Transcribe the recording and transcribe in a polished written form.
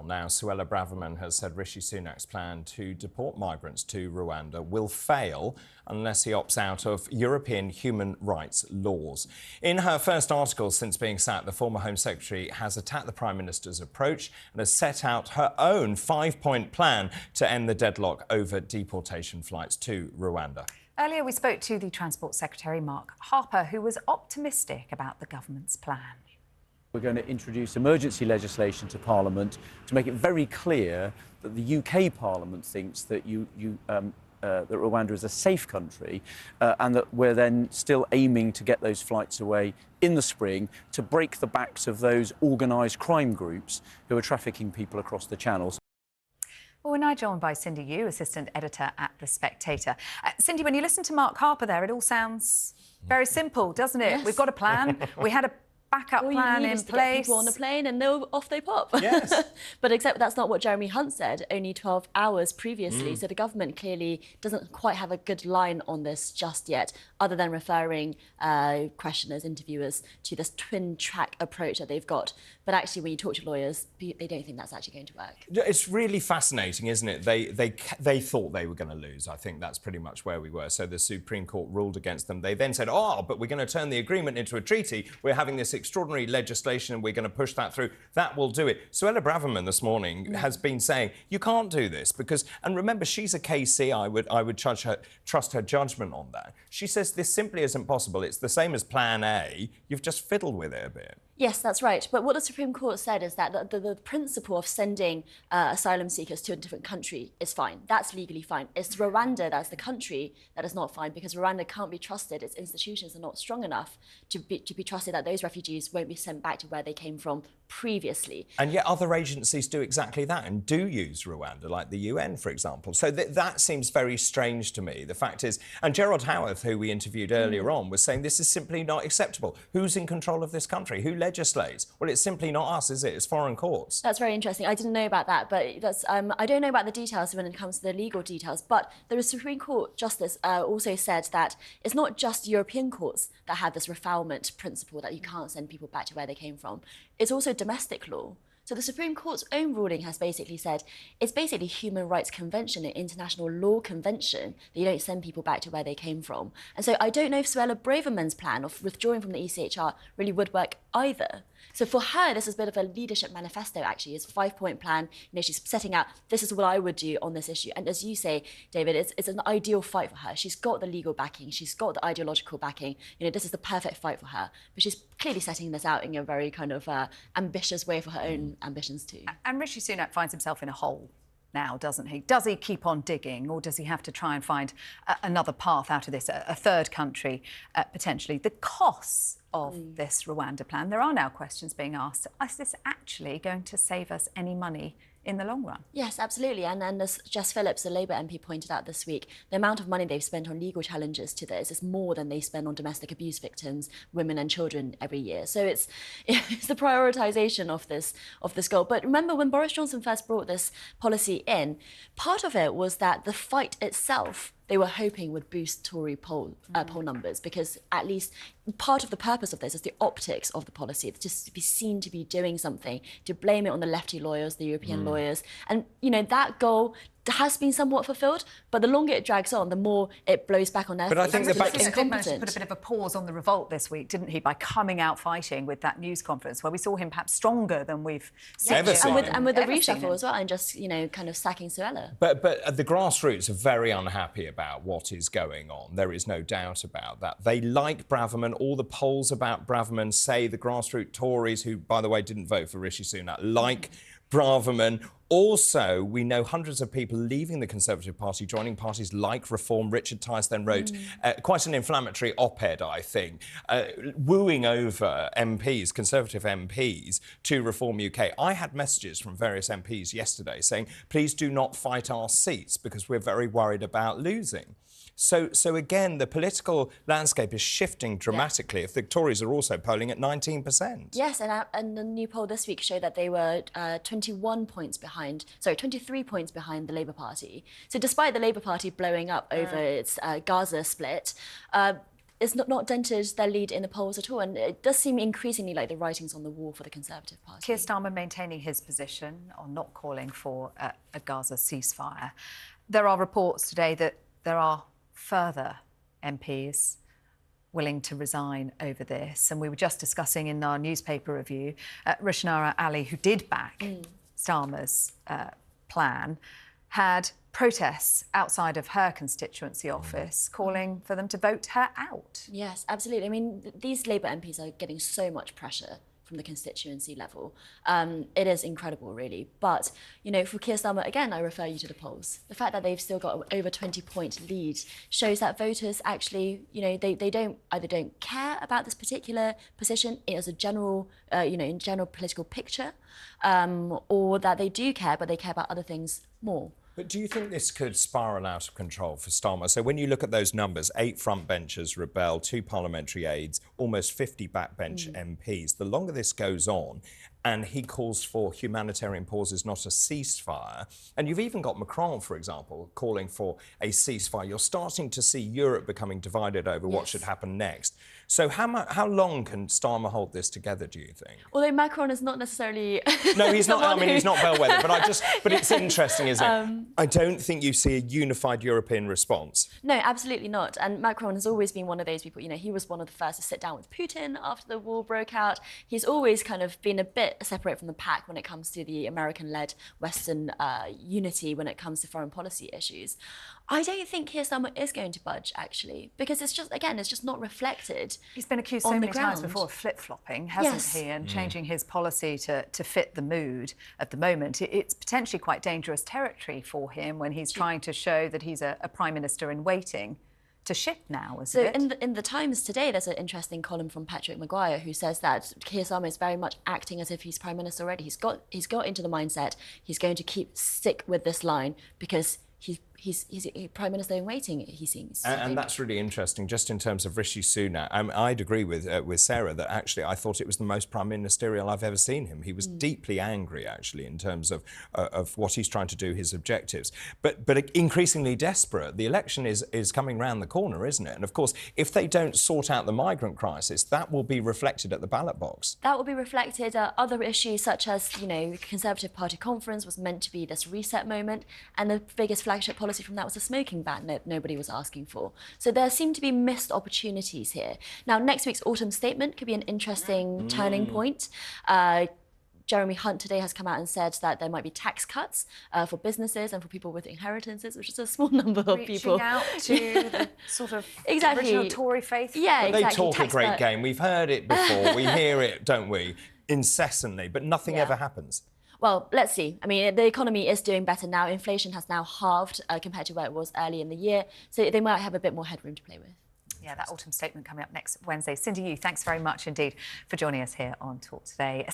now. Suella Braverman has said Rishi Sunak's plan to deport migrants to Rwanda will fail unless he opts out of European human rights laws. In her first article since being sacked, the former Home Secretary has attacked the Prime Minister's approach and has set out her own 5-point plan to end the deadlock over deportation flights to Rwanda. Earlier, we spoke to the Transport Secretary, Mark Harper, who was optimistic about the government's plan. We're going to introduce emergency legislation to Parliament to make it very clear that the UK Parliament thinks that that Rwanda is a safe country and that we're then still aiming to get those flights away in the spring to break the backs of those organised crime groups who are trafficking people across the channels. Well, we're now joined by Cindy Yu, assistant editor at The Spectator. Cindy, when you listen to Mark Harper there, it all sounds very simple, doesn't it? Yes. We've got a plan. We had a backup plan in place. Get people on a plane and off they pop. Yes. But except that's not what Jeremy Hunt said only 12 hours previously. So the government clearly doesn't quite have a good line on this just yet, other than referring questioners, interviewers to this twin-track approach that they've got. But actually, when you talk to lawyers, they don't think that's actually going to work. It's really fascinating, isn't it? They thought they were going to lose. I think that's pretty much where we were. So the Supreme Court ruled against them. They then said, oh, but we're going to turn the agreement into a treaty. We're having this extraordinary legislation and we're going to push that through. That will do it. Suella Braverman this morning has been saying, you can't do this because, and remember, she's a KC. I would trust her judgment on that. She says this simply isn't possible. It's the same as Plan A. You've just fiddled with it a bit. Yes, that's right. But what the Supreme Court said is that the principle of sending asylum seekers to a different country is fine. That's legally fine. It's Rwanda that's the country that is not fine because Rwanda can't be trusted. Its institutions are not strong enough to be trusted that those refugees won't be sent back to where they came from previously. And yet other agencies do exactly that and do use Rwanda, like the UN, for example. So that seems very strange to me. The fact is, and Gerald Howarth, who we interviewed earlier on, was saying this is simply not acceptable. Who's in control of this country? Who legislates? Well, it's simply not us, is it? It's foreign courts. That's very interesting. I didn't know about that, but that's, I don't know about the details when it comes to the legal details, but the Supreme Court Justice also said that it's not just European courts that have this refoulement principle that you can't send people back to where they came from. It's also domestic law. So the Supreme Court's own ruling has basically said it's basically human rights convention, an international law convention, that you don't send people back to where they came from. And so I don't know if Suella Braverman's plan of withdrawing from the ECHR really would work either. So for her, this is a bit of a leadership manifesto, actually. It's a 5-point plan. You know, she's setting out, this is what I would do on this issue. And as you say, David, it's an ideal fight for her. She's got the legal backing. She's got the ideological backing. You know, this is the perfect fight for her. But she's clearly setting this out in a very kind of ambitious way for her own ambitions too. And Rishi Sunak finds himself in a hole now, doesn't he? Does he keep on digging or does he have to try and find another path out of this, a third country, potentially? The costs of this Rwanda plan, there are now questions being asked. Is this actually going to save us any money in the long run? Yes, absolutely. And as Jess Phillips, the Labour MP, pointed out this week, the amount of money they've spent on legal challenges to this is more than they spend on domestic abuse victims, women and children every year. So it's the prioritisation of this goal. But remember, when Boris Johnson first brought this policy in, part of it was that the fight itself they were hoping would boost Tory poll numbers, because at least part of the purpose of this is the optics of the policy. It's just to be seen to be doing something, to blame it on the lefty lawyers, the European lawyers. And, you know, that goal has been somewhat fulfilled, but the longer it drags on, the more it blows back on their But I think the Rishi Sunak did manage to put a bit of a pause on the revolt this week, didn't he, by coming out fighting with that news conference where we saw him perhaps stronger than we've seen. And with the reshuffle as well, and just, you know, kind of sacking Suella. But the grassroots are very unhappy about what is going on. There is no doubt about that. They like Braverman. All the polls about Braverman say the grassroots Tories, who, by the way, didn't vote for Rishi Sunak, like Braverman. Also, we know hundreds of people leaving the Conservative Party, joining parties like Reform. Richard Tice then wrote quite an inflammatory op-ed, I think, wooing over MPs, Conservative MPs, to Reform UK. I had messages from various MPs yesterday saying, please do not fight our seats because we're very worried about losing. So again, the political landscape is shifting dramatically if the Tories are also polling at 19%. Yes, and the new poll this week showed that they were 23 points behind the Labour Party. So despite the Labour Party blowing up over its Gaza split, it's not dented their lead in the polls at all. And it does seem increasingly like the writing's on the wall for the Conservative Party. Keir Starmer maintaining his position on not calling for a Gaza ceasefire. There are reports today that there are further MPs willing to resign over this. And we were just discussing in our newspaper review, Rishnara Ali, who did back Starmer's plan, had protests outside of her constituency office calling for them to vote her out. Yes, absolutely. I mean, these Labour MPs are getting so much pressure from the constituency level. It is incredible, really. But, you know, for Keir Starmer, again, I refer you to the polls. The fact that they've still got an over 20-point lead shows that voters actually, you know, they don't care about this particular position as a general, in general political picture, or that they do care, but they care about other things more. But do you think this could spiral out of control for Starmer? So when you look at those numbers, 8 frontbenchers rebel, 2 parliamentary aides, almost 50 backbench MPs, the longer this goes on, and he calls for humanitarian pauses, not a ceasefire. And you've even got Macron, for example, calling for a ceasefire. You're starting to see Europe becoming divided over what should happen next. So how long can Starmer hold this together, do you think? Although Macron is not necessarily... No, he's not. I mean, he's not bellwether. But it's interesting, isn't it? I don't think you see a unified European response. No, absolutely not. And Macron has always been one of those people, you know, he was one of the first to sit down with Putin after the war broke out. He's always kind of been a bit separate from the pack when it comes to the American-led Western unity when it comes to foreign policy issues. I don't think Keir Starmer is going to budge, actually, because it's just, again, it's just not reflected. He's been accused so many times before of flip-flopping, hasn't he, and changing his policy to fit the mood at the moment. It's potentially quite dangerous territory for him when he's trying to show that he's a Prime Minister in waiting to shift now, isn't it? So in the Times today, there's an interesting column from Patrick Maguire who says that Keir Starmer is very much acting as if he's Prime Minister already. He's got into the mindset he's going to stick with this line because he's a Prime Minister in waiting, he seems. And that's really interesting, just in terms of Rishi Sunak. I'd agree with Sarah that actually I thought it was the most Prime Ministerial I've ever seen him. He was deeply angry, actually, in terms of what he's trying to do, his objectives. But increasingly desperate. The election is coming round the corner, isn't it? And of course, if they don't sort out the migrant crisis, that will be reflected at the ballot box. That will be reflected. Other issues such as, you know, Conservative Party conference was meant to be this reset moment, and the biggest flagship policy from that was a smoking ban that nobody was asking for. So there seem to be missed opportunities here. Now, next week's autumn statement could be an interesting turning point. Jeremy Hunt today has come out and said that there might be tax cuts for businesses and for people with inheritances, which is a small number of people. Reaching out to the sort of original Tory faith. Yeah, but exactly. They talk a great game. We've heard it before. We hear it, don't we, incessantly, but nothing ever happens. Well, let's see. I mean, the economy is doing better now. Inflation has now halved compared to where it was early in the year. So they might have a bit more headroom to play with. Yeah, that autumn statement coming up next Wednesday. Cindy Yu, thanks very much indeed for joining us here on Talk Today.